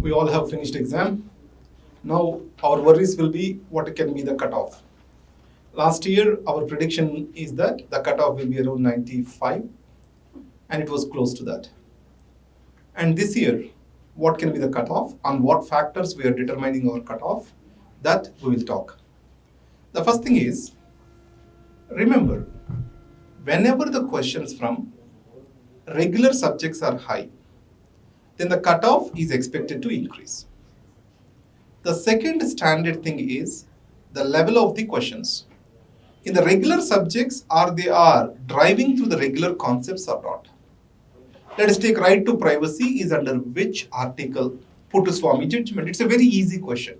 We all have finished exam. Now our worries will be what can be the cutoff. Last year our prediction is that the cutoff will be around 95 and it was close to that. And this year, what can be the cutoff, on what factors we are determining our cutoff, that we will talk. The first thing is, remember, whenever the questions from regular subjects are high, then the cutoff is expected to increase. The second standard thing is the level of the questions. In the regular subjects, they are driving through the regular concepts or not? Let us take right to privacy is under which article? Puttaswamy judgment. It's a very easy question.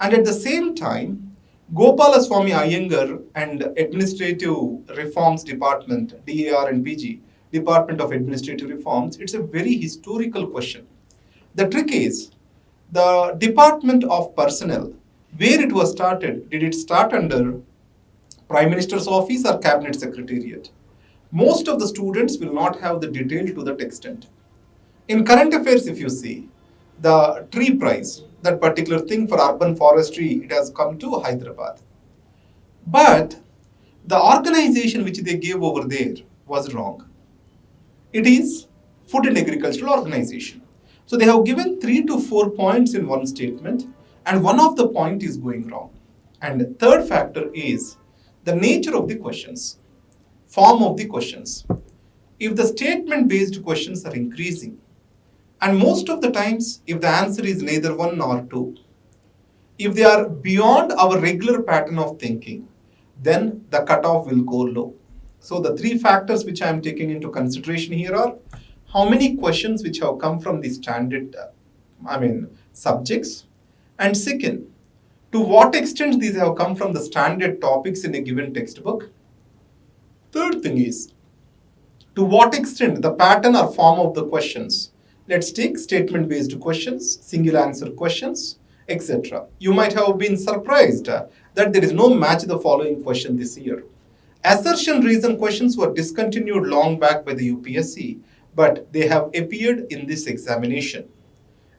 And at the same time, Gopalaswamy Iyengar and Administrative Reforms Department, DAR and PG, Department of Administrative Reforms, it's a very historical question. The trick is, the Department of Personnel, where it was started, did it start under Prime Minister's office or Cabinet Secretariat? Most of the students will not have the detail to that extent. In current affairs, if you see, the tree price, that particular thing for urban forestry, it has come to Hyderabad. But the organization which they gave over there was wrong. It is Food and Agricultural Organization. So they have given 3 to 4 points in one statement, and one of the point is going wrong. And the third factor is the nature of the questions, form of the questions. If the statement-based questions are increasing, and most of the times, if the answer is neither one nor two, if they are beyond our regular pattern of thinking, then the cutoff will go low. So the three factors which I am taking into consideration here are how many questions which have come from the standard, subjects, and second, to what extent these have come from the standard topics in a given textbook. Third thing is, to what extent the pattern or form of the questions. Let's take statement-based questions, single answer questions, etc. You might have been surprised that there is no match the following question this year. Assertion reason questions were discontinued long back by the UPSC, but they have appeared in this examination.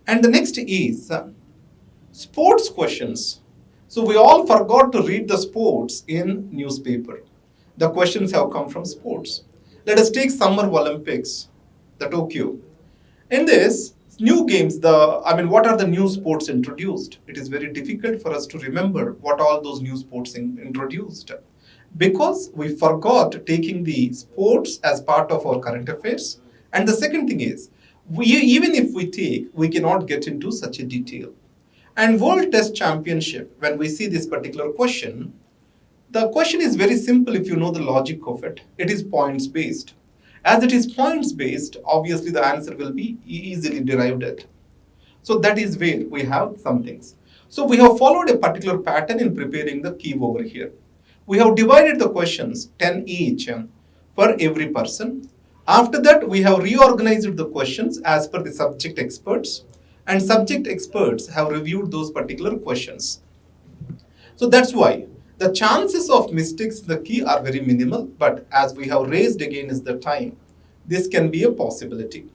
And the next is sports questions. So we all forgot to read the sports in newspaper. The questions have come from sports. Let us take Summer Olympics, the Tokyo. In this new games, what are the new sports introduced? It is very difficult for us to remember what all those new sports introduced, because we forgot taking the sports as part of our current affairs. And the second thing is, even if we take, we cannot get into such a detail. And World Test Championship, when we see this particular question, the question is very simple if you know the logic of it. It is points based. As it is points based, obviously the answer will be easily derived at. So that is where we have some things. So we have followed a particular pattern in preparing the key over here. We have divided the questions 10 each for every person. After that, we have reorganized the questions as per the subject experts, and subject experts have reviewed those particular questions. So that's why the chances of mistakes in the key are very minimal, but as we have raised again is the time, this can be a possibility.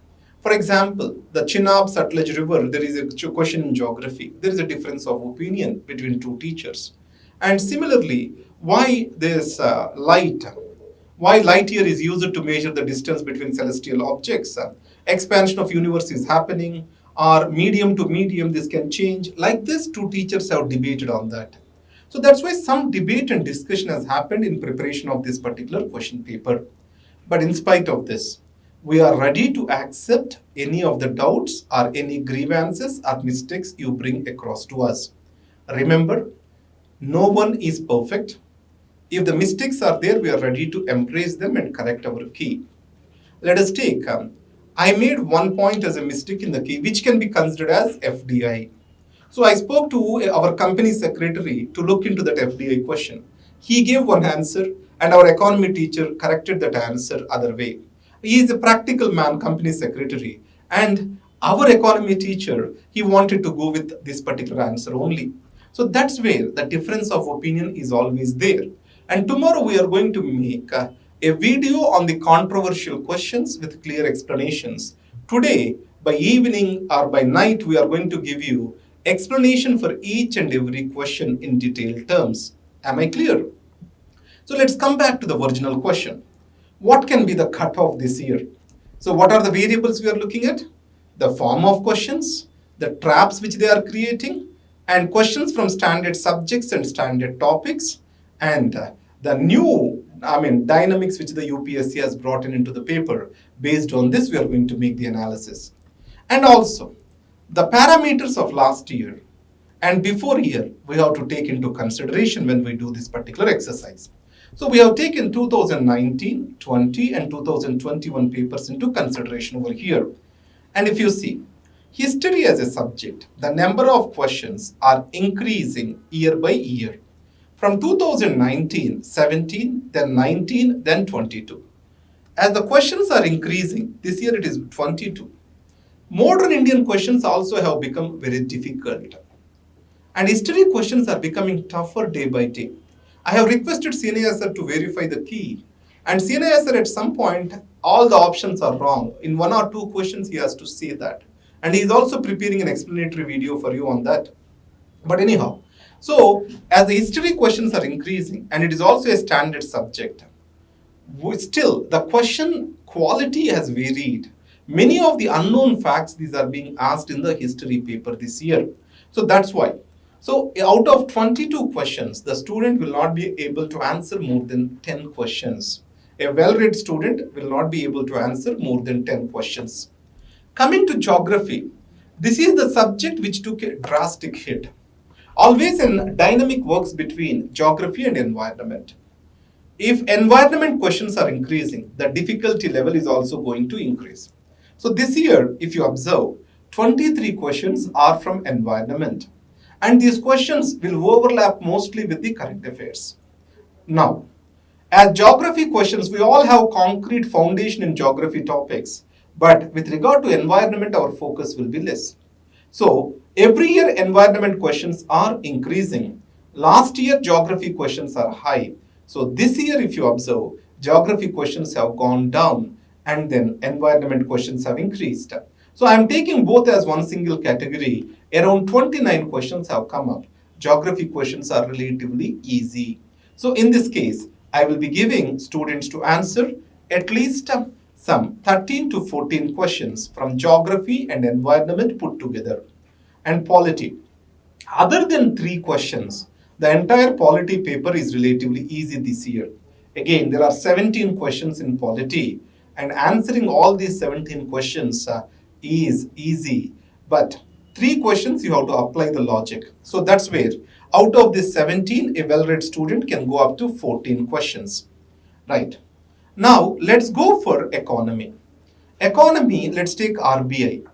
For example, the Chenab-Sutlej River, there is a question in geography. There is a difference of opinion between two teachers. And similarly, why light year is used to measure the distance between celestial objects. Expansion of universe is happening, or medium to medium, this can change. Like this, two teachers have debated on that. So that's why some debate and discussion has happened in preparation of this particular question paper. But in spite of this, we are ready to accept any of the doubts or any grievances or mistakes you bring across to us. Remember, no one is perfect. If the mistakes are there, we are ready to embrace them and correct our key. Let us take, I made 1 point as a mistake in the key, which can be considered as FDI. So I spoke to our company secretary to look into that FDI question. He gave one answer and our economy teacher corrected that answer other way. He is a practical man, company secretary, and our economy teacher, he wanted to go with this particular answer only. So that's where the difference of opinion is always there. And tomorrow we are going to make a video on the controversial questions with clear explanations. Today, By evening or by night, we are going to give you explanation for each and every question in detailed terms. Am I clear? So let's come back to the original question. What can be the cutoff this year? So what are the variables we are looking at? The form of questions, the traps which they are creating, and questions from standard subjects and standard topics, and the new, dynamics which the UPSC has brought into the paper. Based on this, we are going to make the analysis. And also, the parameters of last year and before year, we have to take into consideration when we do this particular exercise. So we have taken 2019, 20 and 2021 papers into consideration over here. And if you see, history as a subject, the number of questions are increasing year by year. From 2019, 17, then 19, then 22. As the questions are increasing, this year it is 22. Modern Indian questions also have become very difficult. And history questions are becoming tougher day by day. I have requested CNIA sir to verify the key. And CNIA sir at some point, all the options are wrong. In one or two questions, he has to say that. And he is also preparing an explanatory video for you on that. But anyhow, so as the history questions are increasing, and it is also a standard subject, still the question quality has varied. Many of the unknown facts, these are being asked in the history paper this year. So that's why. So out of 22 questions, the student will not be able to answer more than 10 questions. A well-read student will not be able to answer more than 10 questions. Coming to geography, this is the subject which took a drastic hit. Always in dynamic works between geography and environment. If environment questions are increasing, the difficulty level is also going to increase. So this year, if you observe, 23 questions are from environment. And these questions will overlap mostly with the current affairs. Now, as geography questions, we all have concrete foundation in geography topics, but with regard to environment, our focus will be less. So, every year environment questions are increasing. Last year, geography questions are high. So, this year, if you observe, geography questions have gone down and then environment questions have increased. So, I am taking both as one single category. Around 29 questions have come up. Geography questions are relatively easy. So in this case, I will be giving students to answer at least some 13 to 14 questions from geography and environment put together. And polity. Other than 3 questions, the entire polity paper is relatively easy this year. Again, there are 17 questions in polity, and answering all these 17 questions is easy. But 3 questions, you have to apply the logic. So that's where out of this 17, a well-read student can go up to 14 questions. Right. Now, let's go for economy. Economy, let's take RBI.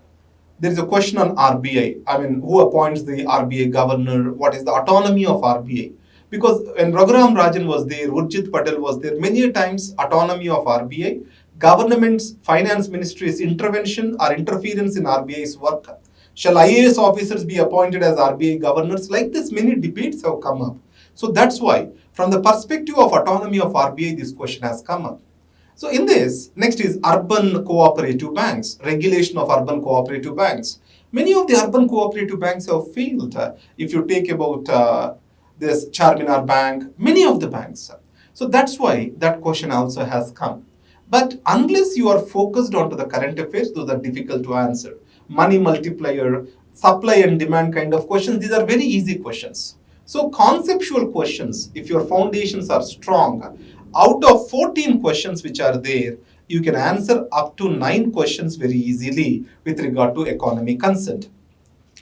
There is a question on RBI. Who appoints the RBI governor? What is the autonomy of RBI? Because when Raghuram Rajan was there, Urjit Patel was there, many times autonomy of RBI, government's finance ministry's intervention or interference in RBI's work. Shall IAS officers be appointed as RBI governors? Like this, many debates have come up. So that's why, from the perspective of autonomy of RBI, this question has come up. So in this, next is urban cooperative banks, regulation of urban cooperative banks. Many of the urban cooperative banks have failed. If you take about this Charminar Bank, many of the banks. So that's why that question also has come. But unless you are focused onto the current affairs, those are difficult to answer. Money multiplier, supply and demand kind of questions, these are very easy questions. So conceptual questions, if your foundations are strong, out of 14 questions which are there, you can answer up to 9 questions very easily with regard to economy consent.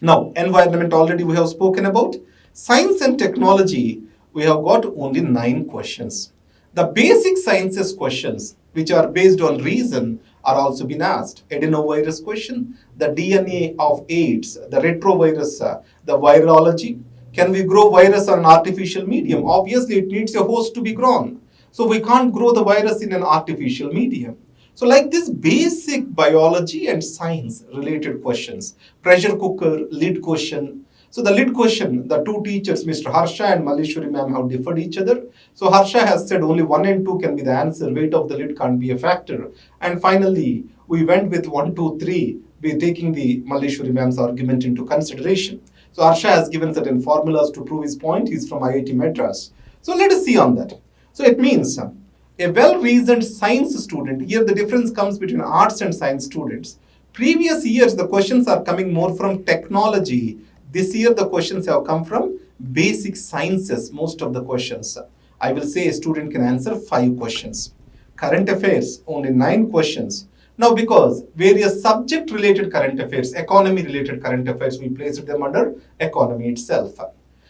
Now, environment already we have spoken about. Science and technology, we have got only 9 questions. The basic sciences questions, which are based on reason, are also been asked. Adenovirus question, the DNA of AIDS, the retrovirus, the virology. Can we grow virus on an artificial medium? Obviously, it needs a host to be grown. So we can't grow the virus in an artificial medium. So like this basic biology and science related questions, pressure cooker, lid question. So the lid question, the 2 teachers, Mr. Harsha and Malishwari ma'am, have differed each other. So Harsha has said only 1 and 2 can be the answer. Weight of the lid can't be a factor. And finally, we went with 1, 2, 3. be taking the Malleshwari ma'am's argument into consideration. So Arsha has given certain formulas to prove his point. He's from IIT Madras. So let us see on that. So it means a well-reasoned science student, here the difference comes between arts and science students. Previous years, the questions are coming more from technology. This year, the questions have come from basic sciences, most of the questions. I will say a student can answer 5 questions. Current affairs, only 9 questions. Now, because various subject-related current affairs, economy-related current affairs, we placed them under economy itself.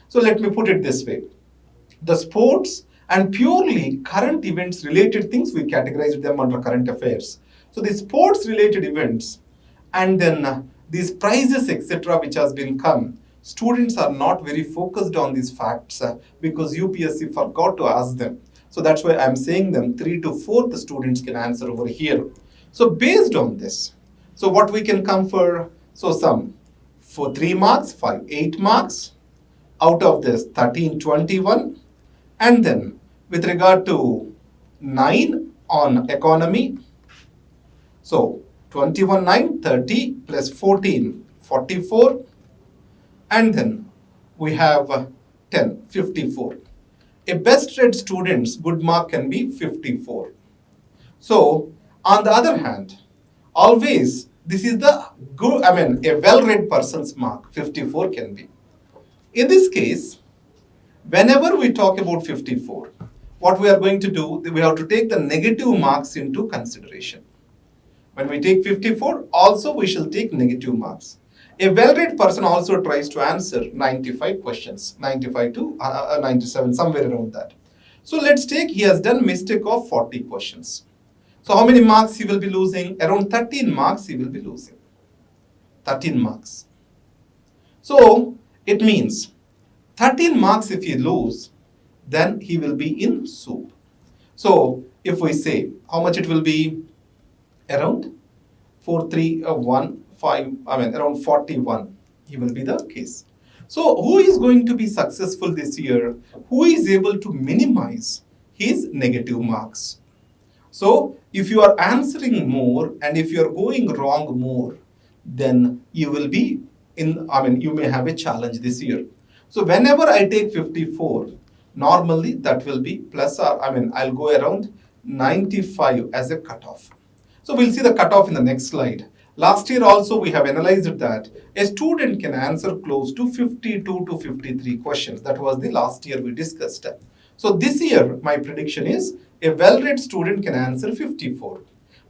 So let me put it this way. The sports and purely current events related things, we categorized them under current affairs. So the sports related events and then these prizes etc. which has been come, students are not very focused on these facts because UPSC forgot to ask them. So that's why I'm saying them 3 to 4 the students can answer over here. So based on this, so what we can come for, so some for 3 marks, 5, 8 marks, out of this 13, 21, and then with regard to 9 on economy, so 21, 9, 30 plus 14, 44, and then we have 10, 54. A best read student's good mark can be 54. So on the other hand, always this is the good, a well-read person's mark, 54 can be. In this case, whenever we talk about 54, what we are going to do, we have to take the negative marks into consideration. When we take 54, also we shall take negative marks. A well-read person also tries to answer 95 questions, 95 to 97, somewhere around that. So let's take, he has done mistake of 40 questions. So how many marks he will be losing? Around 13 marks he will be losing. 13 marks. So it means 13 marks if he lose, then he will be in soup. So if we say how much it will be, around 4, 3, 1, 5, around 41, he will be the case. So who is going to be successful this year? Who is able to minimize his negative marks? So if you are answering more and if you are going wrong more, then you will be you may have a challenge this year. So whenever I take 54, normally that will be plus or, I'll go around 95 as a cutoff. So we'll see the cutoff in the next slide. Last year also we have analyzed that a student can answer close to 52 to 53 questions. That was the last year we discussed. So this year my prediction is a well-read student can answer 54.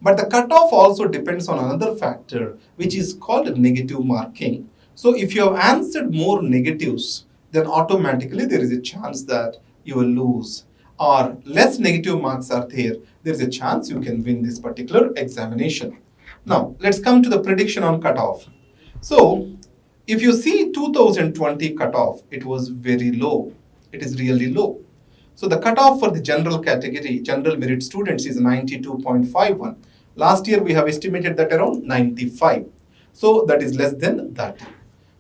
But the cutoff also depends on another factor which is called negative marking. So if you have answered more negatives, then automatically there is a chance that you will lose. Or less negative marks are there, there is a chance you can win this particular examination. Now, let's come to the prediction on cutoff. So, if you see 2020 cutoff, it was very low. It is really low. So, the cutoff for the general category, general merit students is 92.51. Last year, we have estimated that around 95. So, that is less than that.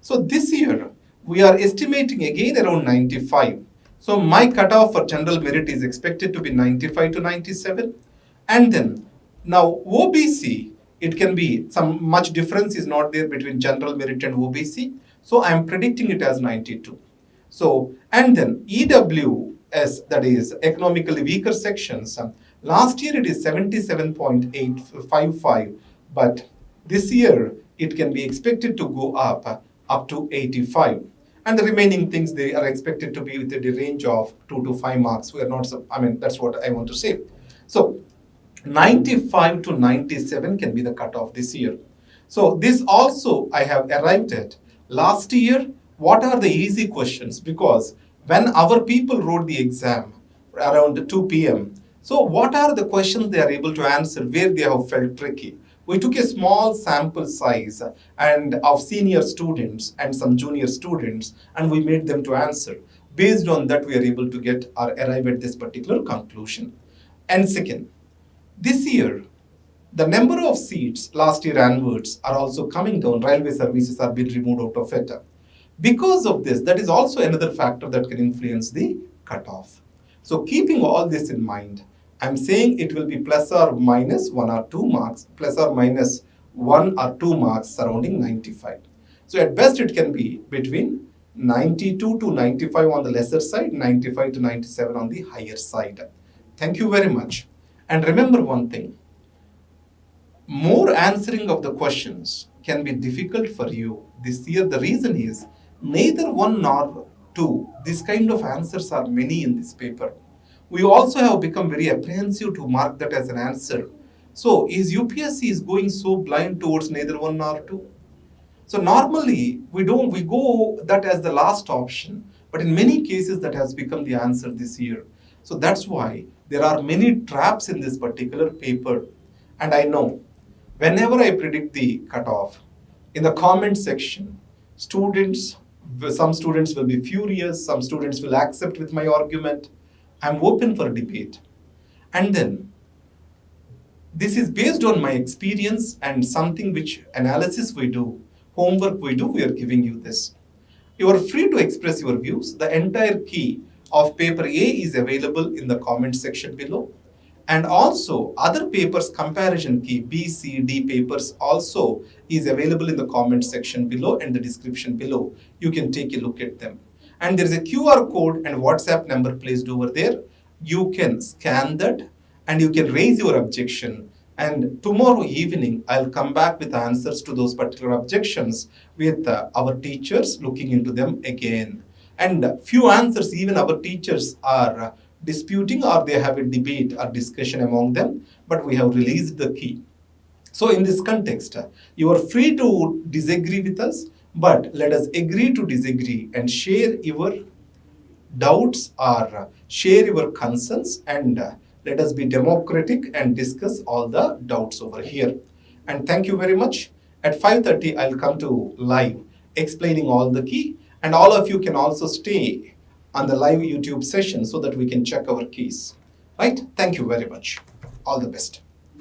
So, this year, we are estimating again around 95. So, my cutoff for general merit is expected to be 95 to 97. And then, now OBC, it can be some much difference is not there between general merit and OBC. So I am predicting it as 92. So, and then EWS, that is economically weaker sections, last year it is 77.855, but this year it can be expected to go up to 85. And the remaining things, they are expected to be within the range of 2 to 5 marks. We are not, that's what I want to say. So 95 to 97 can be the cutoff this year. So this also I have arrived at. Last year, what are the easy questions? Because when our people wrote the exam around 2 p.m., so what are the questions they are able to answer where they have felt tricky? We took a small sample size and of senior students and some junior students, and we made them to answer. Based on that, we are able to get or arrive at this particular conclusion. And second, this year, the number of seats last year onwards are also coming down. Railway services are being removed out of it. Because of this, that is also another factor that can influence the cutoff. So keeping all this in mind, I'm saying it will be plus or minus 1 or 2 marks, plus or minus 1 or 2 marks surrounding 95. So at best it can be between 92 to 95 on the lesser side, 95 to 97 on the higher side. Thank you very much. And remember one thing, more answering of the questions can be difficult for you this year. The reason is neither one nor two. This kind of answers are many in this paper. We also have become very apprehensive to mark that as an answer. So is UPSC is going so blind towards neither one nor two? So normally we go that as the last option, but in many cases that has become the answer this year. So that's why there are many traps in this particular paper. And I know whenever I predict the cutoff, in the comment section, some students will be furious, some students will accept with my argument. I'm open for debate. And then this is based on my experience and something which analysis we do, homework we do, we are giving you this. You are free to express your views. The entire key of paper A is available in the comment section below. And also other papers comparison key, B, C, D papers also is available in the comment section below and the description below. You can take a look at them. And there is a QR code and WhatsApp number placed over there. You can scan that and you can raise your objection. And tomorrow evening, I'll come back with answers to those particular objections with our teachers looking into them again. And few answers, even our teachers are disputing or they have a debate or discussion among them, but we have released the key. So in this context, you are free to disagree with us, but let us agree to disagree and share your doubts or share your concerns, and let us be democratic and discuss all the doubts over here. And thank you very much. At 5:30, I'll come to live explaining all the key, and all of you can also stay on the live YouTube session so that we can check our keys. Right? Thank you very much. All the best.